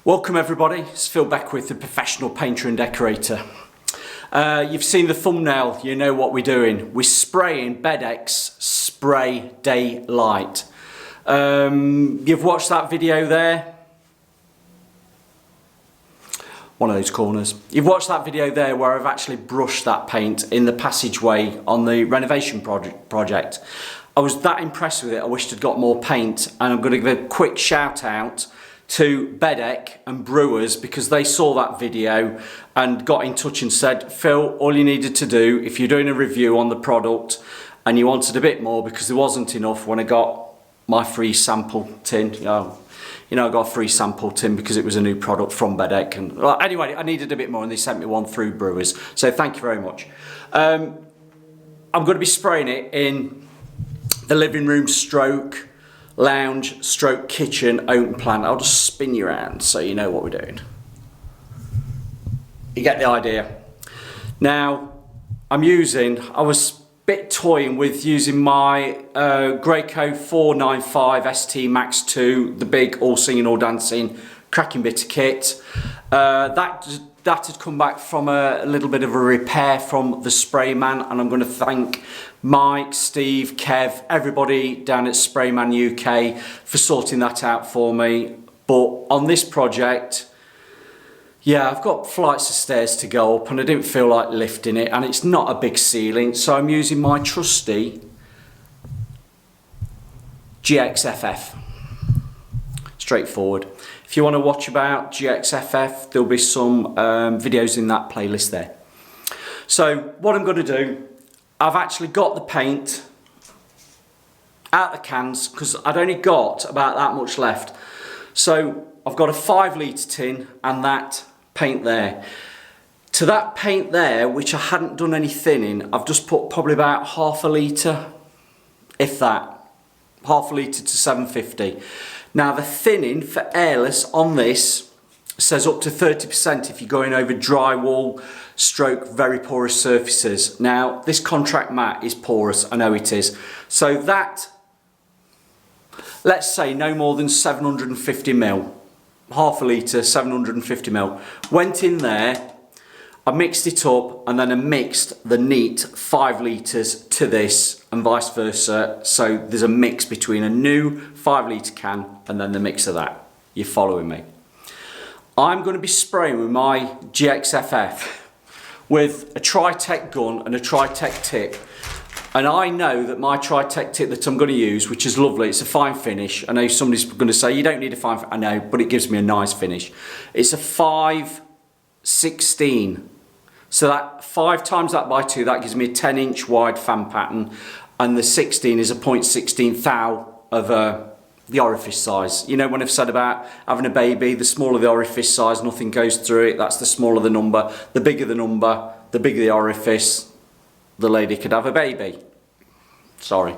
Welcome everybody, it's Phil Beckwith, the professional painter and decorator. You've seen the thumbnail, you know what we're doing. We're spraying Bedec Spray Day Light. You've watched that video there. One of those corners. You've watched that video there where I've actually brushed that paint in the passageway on the renovation project. I was that impressed with it, I wished I'd got more paint, and I'm going to give a quick shout out to Bedec and Brewers because they saw that video and got in touch and said, Phil, all you needed to do if you're doing a review on the product and you wanted a bit more because there wasn't enough when I got my free sample tin, you know I got a free sample tin because it was a new product from Bedec, and well, anyway I needed a bit more and they sent me one through Brewers, so thank you very much. I'm going to be spraying it in the living room stroke lounge stroke kitchen open plan. I'll just spin you around so you know what we're doing. You get the idea. Now I was a bit toying with using my Graco 495 ST Max 2, the big all singing all dancing cracking bit of kit. That had come back from a little bit of a repair from the Sprayman, and I'm going to thank Mike, Steve, Kev, everybody down at Sprayman UK for sorting that out for me. But on this project, yeah, I've got flights of stairs to go up and I didn't feel like lifting it, and it's not a big ceiling, so I'm using my trusty GXff. Straightforward. If you want to watch about GXff, there'll be some videos in that playlist there. So what I'm going to do, I've actually got the paint out the cans because I'd only got about that much left. So I've got a 5 litre tin and that paint there. To that paint there, which I hadn't done any thinning, I've just put probably about half a litre, if that, half a litre to 750. Now the thinning for airless on this says up to 30% if you're going over drywall stroke very porous surfaces. Now this contract mat is porous, I know it is. So that, let's say no more than 750ml, half a litre, 750ml, went in there. I mixed it up and then I mixed the neat 5 litres to this and vice versa, so there's a mix between a new 5 litre can and then the mix of that. You're following me? I'm going to be spraying with my GXff with a Tritech gun and a Tritech tip, and I know that my Tritech tip that I'm going to use, which is lovely, it's a fine finish. I know somebody's going to say you don't need a fine finish. I know, but it gives me a nice finish. It's a 5/16. So that 5 times that by 2, that gives me a 10-inch wide fan pattern, and the 16 is a 0.16 thou of the orifice size. You know when I've said about having a baby, the smaller the orifice size, nothing goes through it, that's the smaller the number. The bigger the number, the bigger the orifice, the lady could have a baby. Sorry.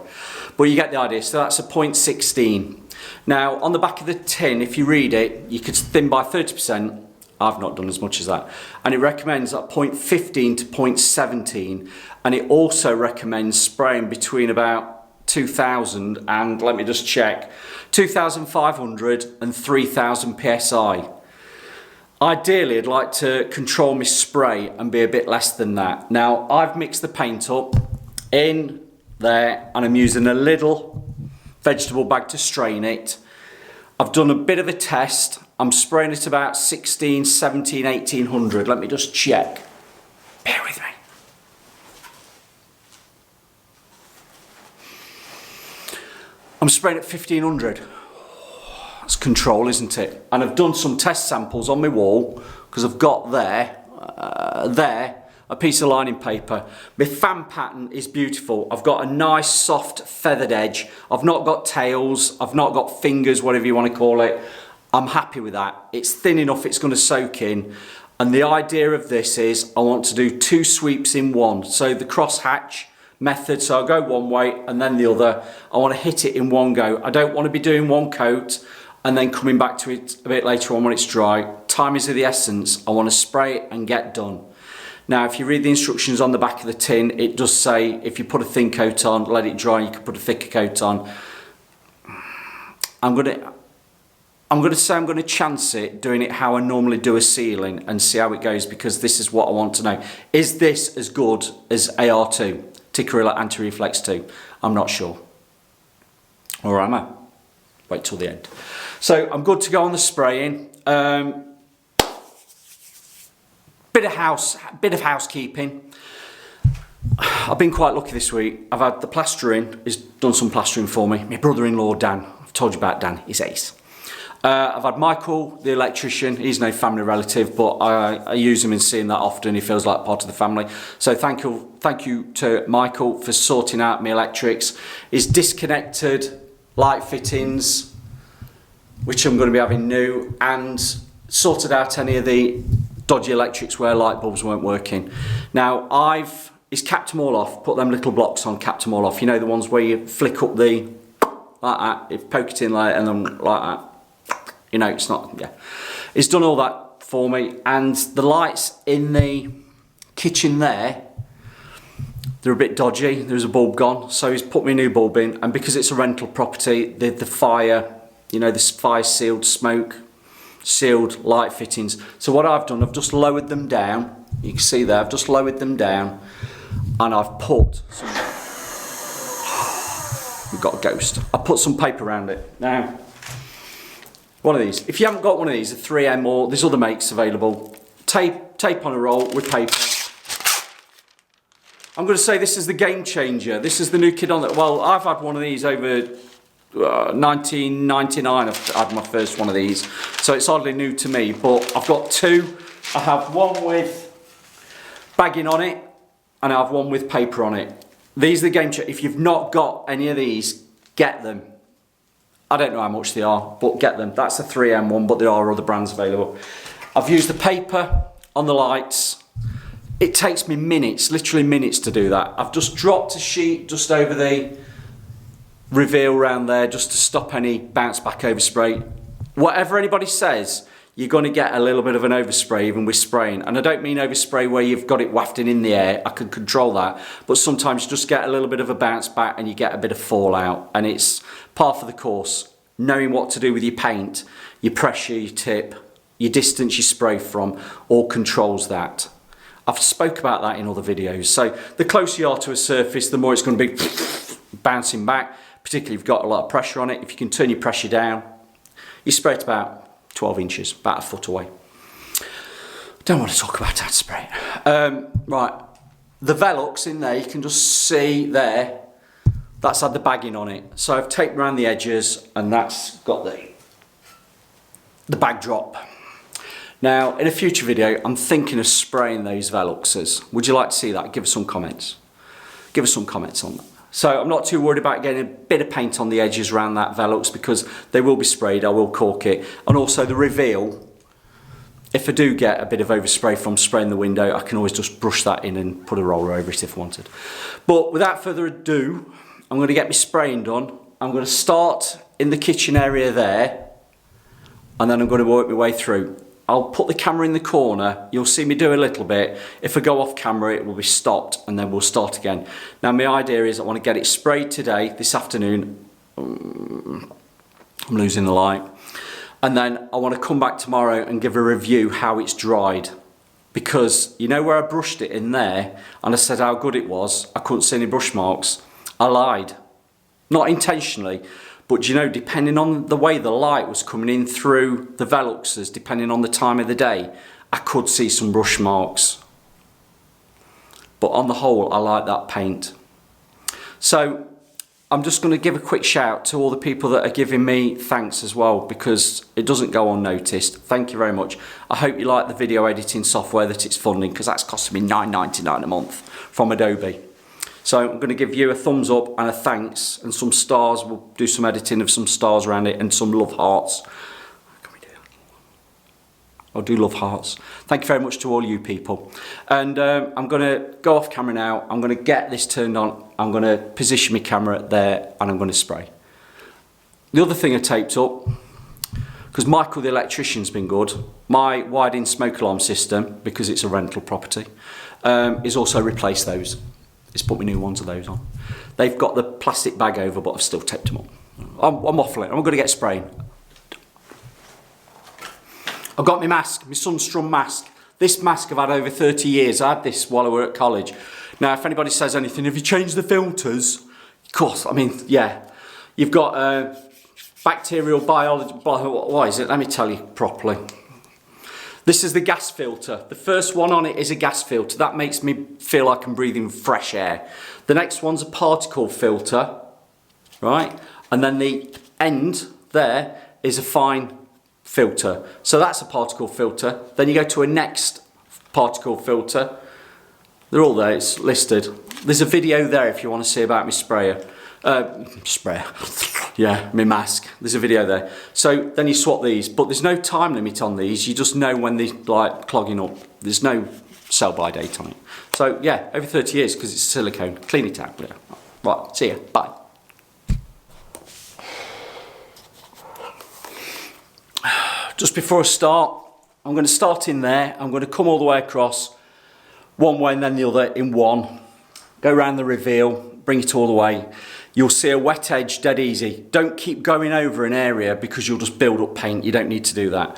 But you get the idea, so that's a 0.16. Now on the back of the tin, if you read it, you could thin by 30%. I've not done as much as that, and it recommends at 0.15 to 0.17, and it also recommends spraying between about 2000 and, let me just check, 2500 and 3000 psi. Ideally I'd like to control my spray and be a bit less than that. Now I've mixed the paint up in there and I'm using a little vegetable bag to strain it. I've done a bit of a test. I'm spraying it about 16, 17, 1800. Let me just check. Bear with me. I'm spraying at 1500. That's control, isn't it? And I've done some test samples on my wall because I've got there a piece of lining paper. My fan pattern is beautiful. I've got a nice soft feathered edge. I've not got tails. I've not got fingers, whatever you want to call it. I'm happy with that. It's thin enough it's going to soak in. And the idea of this is I want to do 2 sweeps in one. So the crosshatch method, so I'll go one way and then the other. I want to hit it in one go. I don't want to be doing one coat and then coming back to it a bit later on when it's dry. Time is of the essence. I want to spray it and get done. Now if you read the instructions on the back of the tin, it does say if you put a thin coat on, let it dry, you can put a thicker coat on. I'm going to I'm going to say I'm going to chance it, doing it how I normally do a ceiling and see how it goes, because this is what I want to know. Is this as good as AR2, Tikkurila Anti-Reflex 2? I'm not sure. Or am I? Wait till the end. So I'm good to go on the spraying. Bit of housekeeping. I've been quite lucky this week. I've had the plastering, he's done some plastering for me. My brother-in-law Dan, I've told you about Dan, he's ace. I've had Michael, the electrician. He's no family relative, but I use him and see him that often. He feels like part of the family. So thank you to Michael for sorting out my electrics. He's disconnected light fittings, which I'm going to be having new, and sorted out any of the dodgy electrics where light bulbs weren't working. Now he's capped them all off, put them little blocks on, capped them all off. You know, the ones where you flick up like that, you poke it in like, and then like that. You know, it's not, yeah. He's done all that for me, and the lights in the kitchen there, they're a bit dodgy. There's a bulb gone, so he's put me a new bulb in, and because it's a rental property, the fire, you know, the fire sealed, smoke sealed light fittings. So what I've done, I've just lowered them down. You can see there, I've just lowered them down, and I've put some, we've got a ghost. I put some paper around it. Now, one of these. If you haven't got one of these, a 3M, or there's other makes available. Tape on a roll with paper. I'm going to say this is the game changer. This is the new kid on that. Well, I've had one of these over 1999. I've had my first one of these, so it's hardly new to me. But I've got two. I have one with bagging on it, and I have one with paper on it. These are the game changer. If you've not got any of these, get them. I don't know how much they are, but get them. That's a 3M one, but there are other brands available. I've used the paper on the lights. It takes me minutes, literally minutes to do that. I've just dropped a sheet just over the reveal around there just to stop any bounce back overspray. Whatever anybody says, you're going to get a little bit of an overspray even with spraying. And I don't mean overspray where you've got it wafting in the air. I can control that. But sometimes you just get a little bit of a bounce back and you get a bit of fallout. And it's part of the course. Knowing what to do with your paint, your pressure, your tip, your distance you spray from, all controls that. I've spoke about that in other videos. So the closer you are to a surface, the more it's going to be bouncing back, particularly if you've got a lot of pressure on it. If you can turn your pressure down, you spray it about 12 inches, about a foot away. Don't want to talk about how to spray it. Right, the Velux in there, you can just see there, that's had the bagging on it. So I've taped around the edges, and that's got the bag drop. Now, in a future video, I'm thinking of spraying those Veluxes. Would you like to see that? Give us some comments. Give us some comments on that. So I'm not too worried about getting a bit of paint on the edges around that Velux, because they will be sprayed. I will cork it. And also the reveal, if I do get a bit of overspray from spraying the window, I can always just brush that in and put a roller over it if I wanted. But without further ado, I'm going to get my spraying done. I'm going to start in the kitchen area there, and then I'm going to work my way through. I'll put the camera in the corner. You'll see me do a little bit. If I go off camera, it will be stopped, and then we'll start again. Now, my idea is I want to get it sprayed today, this afternoon. I'm losing the light. And then I want to come back tomorrow and give a review how it's dried. Because you know where I brushed it in there, and I said how good it was, I couldn't see any brush marks. I lied. Not intentionally. But you know, depending on the way the light was coming in through the Veluxes, depending on the time of the day, I could see some brush marks. But on the whole, I like that paint. So I'm just going to give a quick shout to all the people that are giving me thanks as well, because it doesn't go unnoticed. Thank you very much. I hope you like the video editing software that it's funding, because that's costing me $9.99 a month from Adobe. So I'm going to give you a thumbs up and a thanks, and some stars. We'll do some editing of some stars around it, and some love hearts. Can we do that? I'll do love hearts. Thank you very much to all you people. And I'm going to go off camera now. I'm going to get this turned on. I'm going to position my camera there, and I'm going to spray. The other thing I taped up, because Michael the electrician's been good, my wide-in smoke alarm system, because it's a rental property, is also replaced those. It's put me new ones of those on. They've got the plastic bag over, but I've still taped them up. I'm waffling. I'm going to get spraying. I've got my mask, my Sunstrom mask. This mask I've had over 30 years. I had this while I were at college. Now, if anybody says anything, have you changed the filters? Of course, I mean, yeah. You've got bacterial biology, what is it? Let me tell you properly. This is the gas filter. The first one on it is a gas filter. That makes me feel like I'm breathing fresh air. The next one's a particle filter, right? And then the end there is a fine filter. So that's a particle filter. Then you go to a next particle filter. They're all there, it's listed. There's a video there if you want to see about my sprayer. Yeah, my mask. There's a video there. So then you swap these, but there's no time limit on these. You just know when they're like clogging up. There's no sell by date on it. So yeah, over 30 years because it's silicone. Clean it out. Yeah. Right, see ya. Bye. Just before I start, I'm going to start in there. I'm going to come all the way across, one way and then the other in one. Go around the reveal, bring it all the way. You'll see a wet edge dead easy. Don't keep going over an area because you'll just build up paint. You don't need to do that.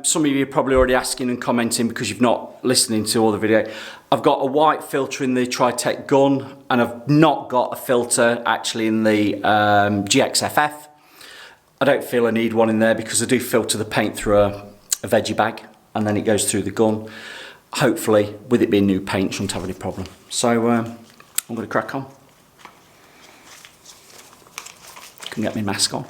Some of you are probably already asking and commenting because you've not listening to all the video. I've got a white filter in the Tritech gun and I've not got a filter actually in the GXff. I don't feel I need one in there because I do filter the paint through a veggie bag and then it goes through the gun. Hopefully, with it being new paint, shouldn't have any problem. So I'm going to crack on. Can get my mask on.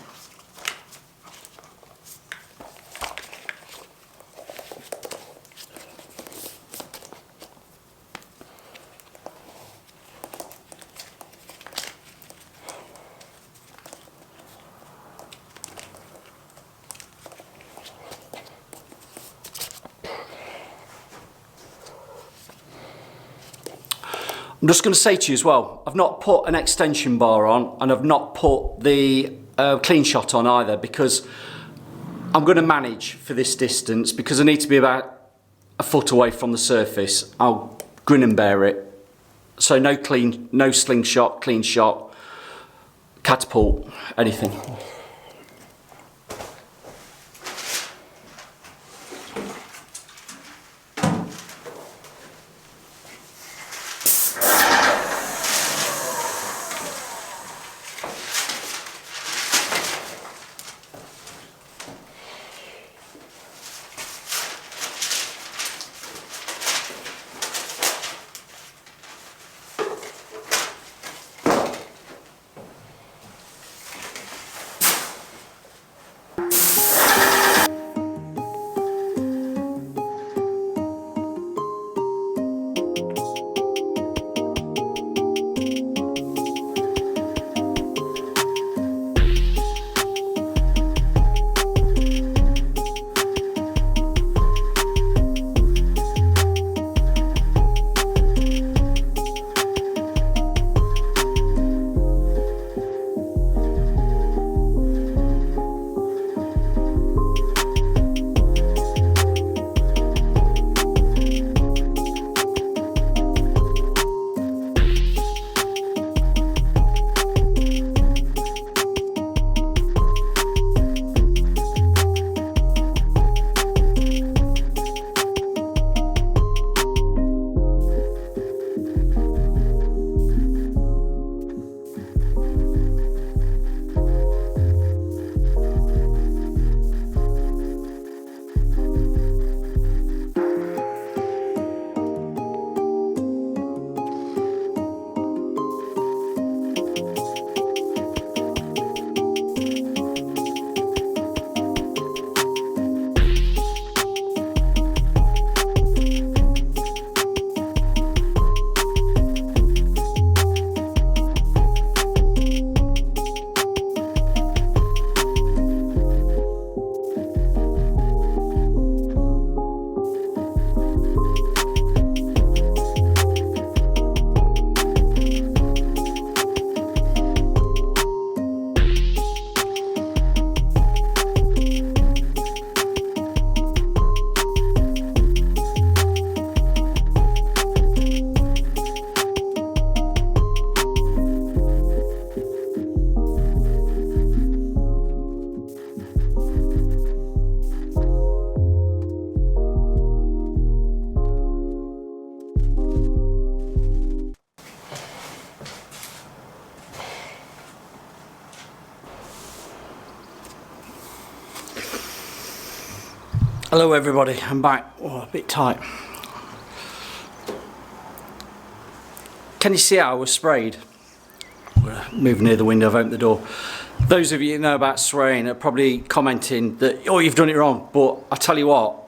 I'm just going to say to you as well, I've not put an extension bar on and I've not put the clean shot on either because I'm going to manage for this distance because I need to be about a foot away from the surface. I'll grin and bear it. So no slingshot, clean shot, catapult, anything. Hello everybody, I'm back. Oh, a bit tight. Can you see how I was sprayed? I'm gonna move near the window, I've opened the door. Those of you who know about spraying are probably commenting that, oh, you've done it wrong, but I tell you what,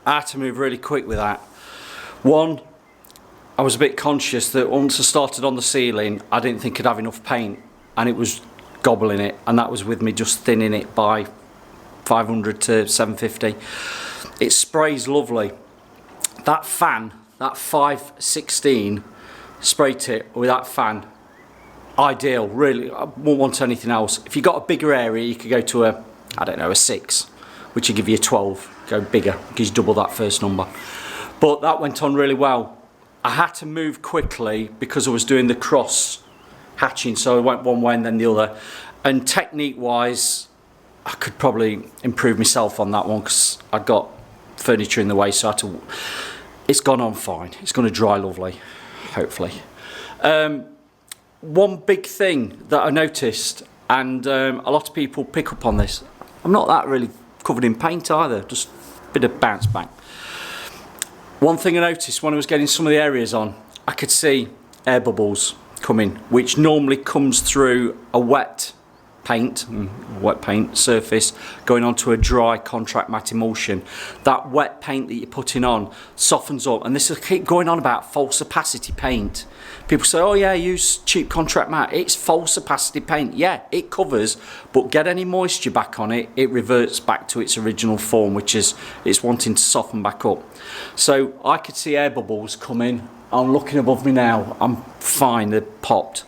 I had to move really quick with that. One, I was a bit conscious that once I started on the ceiling, I didn't think I'd have enough paint, and it was gobbling it, and that was with me just thinning it by 500 to 750. It sprays lovely. That fan, that 516 spray tip with that fan, ideal, really. I won't want anything else. If you've got a bigger area, you could go to a, I don't know, a 6, which will give you a 12. Go bigger, because you double that first number. But that went on really well. I had to move quickly because I was doing the cross hatching, so I went one way and then the other. And technique wise, I could probably improve myself on that one because I'd got furniture in the way, so I had to. It's gone on fine. It's going to dry lovely, hopefully. One big thing that I noticed, and a lot of people pick up on this, I'm not that really covered in paint either, just a bit of bounce back. One thing I noticed when I was getting some of the areas on, I could see air bubbles coming, which normally comes through a wet paint surface going onto a dry contract matte emulsion. That wet paint that you're putting on softens up, and this will keep going on about false opacity paint. People say, oh yeah, use cheap contract matte. It's false opacity paint. Yeah, it covers, but get any moisture back on it, it reverts back to its original form, which is it's wanting to soften back up. So I could see air bubbles coming. I'm looking above me now. I'm fine, they're popped.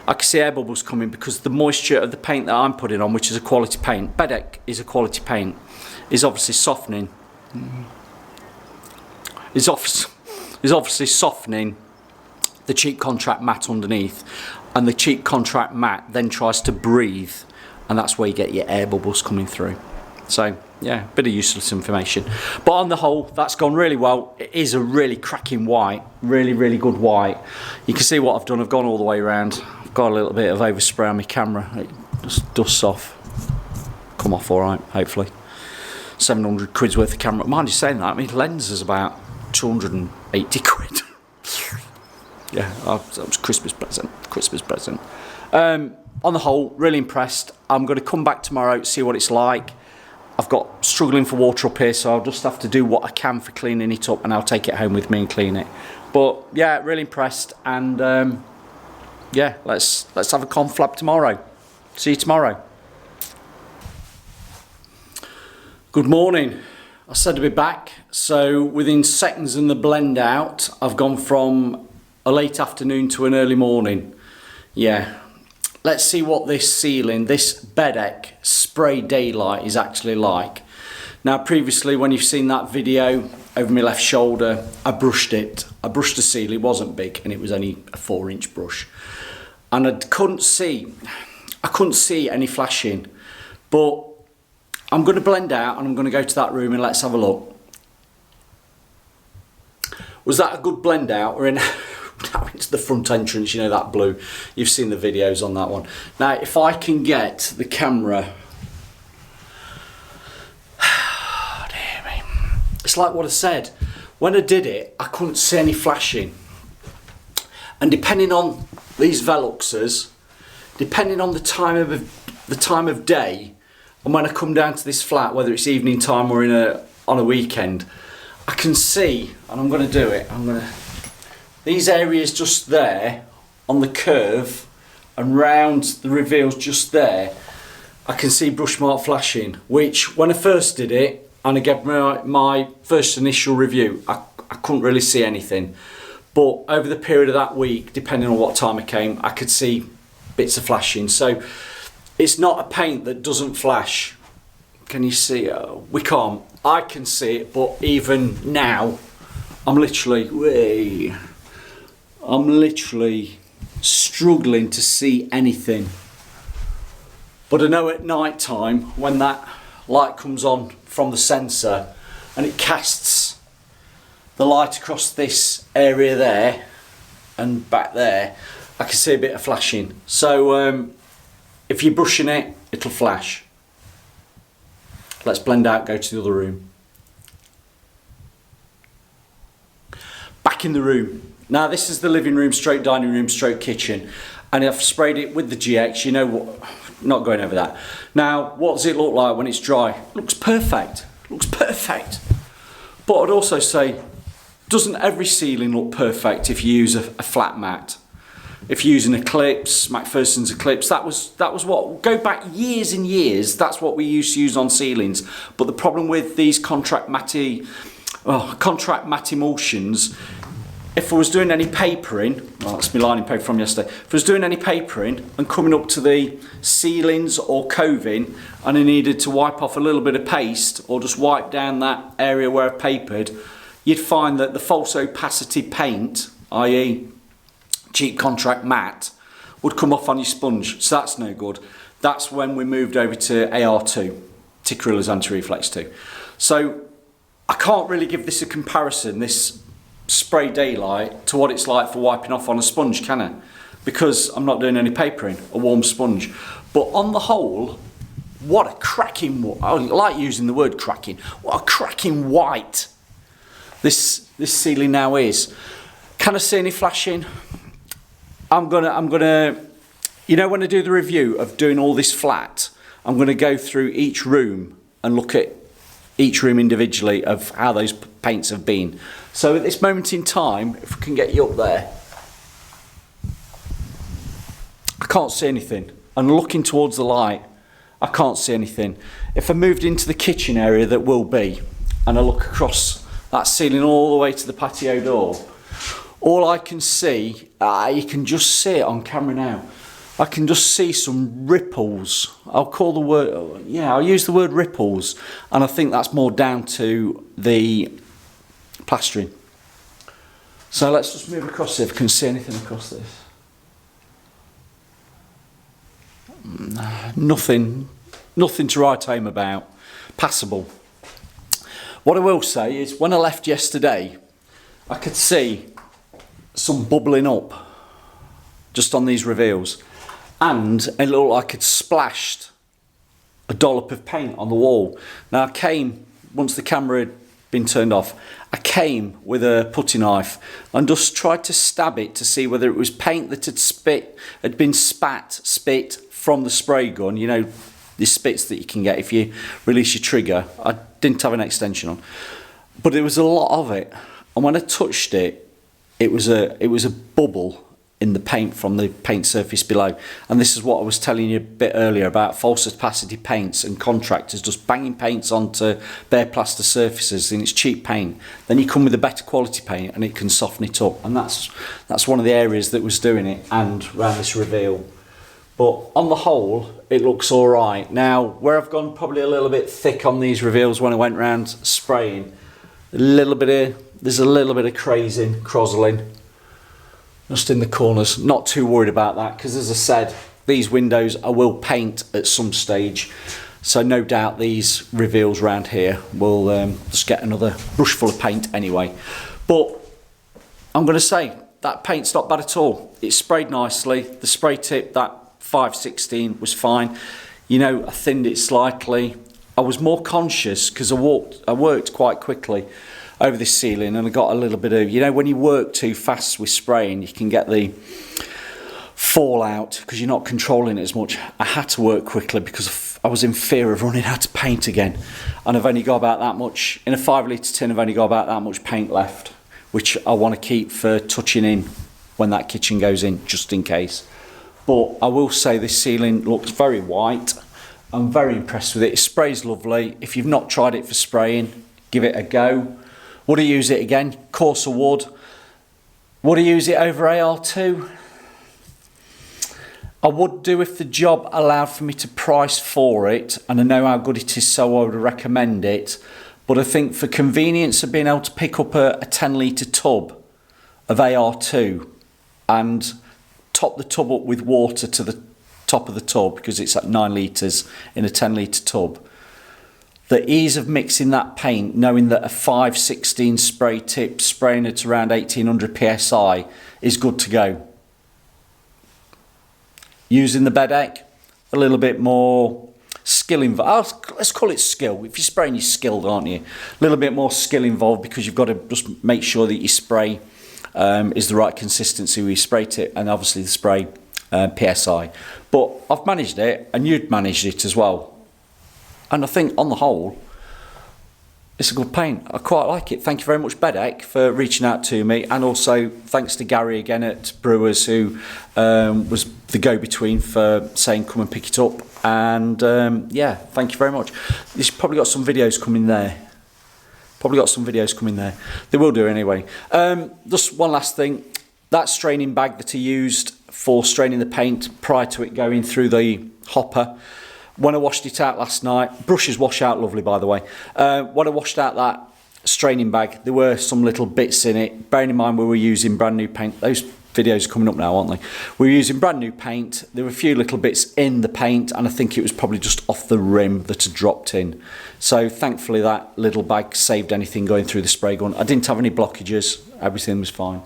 I can see air bubbles coming because the moisture of the paint that I'm putting on, which is a quality paint, Bedec is a quality paint, is obviously softening. Is obviously softening the cheap contract matte underneath, and the cheap contract matte then tries to breathe, and that's where you get your air bubbles coming through. So yeah, bit of useless information, but on the whole that's gone really well. It is a really cracking white, really good white. You can see what I've done. I've gone all the way around. I've got a little bit of overspray on my camera. It just dusts off, come off all right, hopefully. 700 quid's worth of camera. Mind you saying that, I mean lens is about 280 quid. Yeah, that was Christmas present. On the whole, really impressed. I'm going to come back tomorrow, see what it's like. I've got struggling for water up here, so I'll just have to do what I can for cleaning it up, and I'll take it home with me and clean it. But yeah, really impressed, and yeah, let's have a conflab tomorrow. See you tomorrow. Good morning. I said I'd be back, so within seconds in the blend out, I've gone from a late afternoon to an early morning. Yeah. Let's see what this ceiling, this Bedec Spray Day Light is actually like. Now previously when you've seen that video over my left shoulder, I brushed it. I brushed the ceiling, it wasn't big and it was only a 4-inch brush. And I couldn't see any flashing. But I'm going to blend out and I'm going to go to that room and let's have a look. Was that a good blend out? We're in now into the front entrance, you know, that blue. You've seen the videos on that one. Now if I can get the camera, dear me, it's like what I said, when I did it I couldn't see any flashing, and depending on these Veluxers, depending on the time of day and when I come down to this flat, whether it's evening time or on a weekend, I can see, and I'm going to do it, these areas just there on the curve and round the reveals just there, I can see brush mark flashing, which when I first did it and I gave my first initial review, I couldn't really see anything. But over the period of that week, depending on what time I came, I could see bits of flashing. So it's not a paint that doesn't flash. Can you see it? We can't. I can see it, but even now, I'm literally struggling to see anything. But I know at night time, when that light comes on from the sensor and it casts the light across this area there and back there, I can see a bit of flashing. So if you're brushing it, it'll flash. Let's blend out, go to the other room. back in the room. Now this is the living room stroke dining room stroke kitchen, and I've sprayed it with the GX. You know what, not going over that. Now what does it look like when it's dry? It looks perfect, looks perfect. But I'd also say, doesn't every ceiling look perfect if you use a flat mat? If you use an Eclipse, McPherson's Eclipse, that was what, go back years and years, that's what we used to use on ceilings. But the problem with these contract matte emulsions, if I was doing any papering, well, that's my lining paper from yesterday, if I was doing any papering and coming up to the ceilings or coving and I needed to wipe off a little bit of paste or just wipe down that area where I papered, you'd find that the false opacity paint, i.e. cheap contract matte, would come off on your sponge, so that's no good. That's when we moved over to AR2, Tikurila's Anti-Reflex 2. So I can't really give this a comparison, this Spray Day Light, to what it's like for wiping off on a sponge, can I? Because I'm not doing any papering, a warm sponge. But on the whole, what a cracking, I like using the word cracking, what a cracking white this ceiling now is. Can I see any flashing? I'm gonna, you know, when I do the review of doing all this flat, I'm gonna go through each room and look at each room individually of how those paints have been. So at this moment in time, if we can get you up there, I can't see anything. And looking towards the light, I can't see anything. If I moved into the kitchen area that will be, and I look across that ceiling all the way to the patio door, all I can see, you can just see it on camera now, I can just see some ripples. I'll call the word, yeah, I'll use the word ripples, and I think that's more down to the plastering. So let's just move across here if I can see anything across this. Nothing to write home about. Passable. What I will say is, when I left yesterday, I could see some bubbling up just on these reveals, and it looked like I'd splashed a dollop of paint on the wall. Now I came, once the camera had been turned off, I came with a putty knife and just tried to stab it to see whether it was paint that had been spit from the spray gun. You know, the spits that you can get if you release your trigger. I didn't have an extension on, but there was a lot of it, and when I touched it, it was a bubble in the paint from the paint surface below. And this is what I was telling you a bit earlier about false opacity paints and contractors just banging paints onto bare plaster surfaces, and it's cheap paint. Then you come with a better quality paint and it can soften it up, and that's one of the areas that was doing it, and around this reveal. But on the whole, it looks all right. Now, where I've gone probably a little bit thick on these reveals when I went round spraying, there's a little bit of crazing, crozzeling, just in the corners. Not too worried about that, because as I said, these windows I will paint at some stage. So no doubt these reveals around here will just get another brush full of paint anyway. But I'm going to say, that paint's not bad at all. It's sprayed nicely. The spray tip, that 516 was fine. You know, I thinned it slightly. I was more conscious because I worked quite quickly over this ceiling, and I got a little bit of, you know, when you work too fast with spraying, you can get the fallout because you're not controlling it as much. I had to work quickly because I was in fear of running out of paint again, and I've only got about that much, in a 5 litre tin I've only got about that much paint left, which I want to keep for touching in when that kitchen goes in, just in case. But I will say this ceiling looks very white. I'm very impressed with it. It sprays lovely. If you've not tried it for spraying, give it a go. Would I use it again? Of course I would. Would I use it over AR2? I would do if the job allowed for me to price for it, and I know how good it is, so I would recommend it. But I think for convenience of being able to pick up a 10 litre tub of AR2 and top the tub up with water to the top of the tub, because it's at 9 litres in a 10 litre tub, the ease of mixing that paint, knowing that a 516 spray tip spraying at around 1800 psi is good to go. Using the Bedec, a little bit more skill involved. Let's call it skill. If you're spraying, you're skilled, aren't you? A little bit more skill involved, because you've got to just make sure that you spray is the right consistency we sprayed it, and obviously the spray PSI. But I've managed it, and you'd managed it as well. And I think on the whole, it's a good paint. I quite like it. Thank you very much, Bedec, for reaching out to me, and also thanks to Gary again at Brewers, who was the go-between for saying come and pick it up. And yeah, thank you very much. You've probably got some videos coming there. They will do anyway. Just one last thing. That straining bag that I used for straining the paint prior to it going through the hopper, when I washed it out last night, brushes wash out lovely, by the way. When I washed out that straining bag, there were some little bits in it. Bearing in mind we were using brand new paint. Those videos are coming up now, aren't they? We were using brand new paint. There were a few little bits in the paint, and I think it was probably just off the rim that had dropped in. So thankfully that little bag saved anything going through the spray gun. I didn't have any blockages. Everything was fine.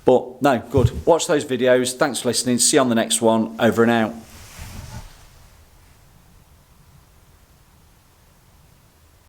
But no, good. Watch those videos. Thanks for listening. See you on the next one. Over and out.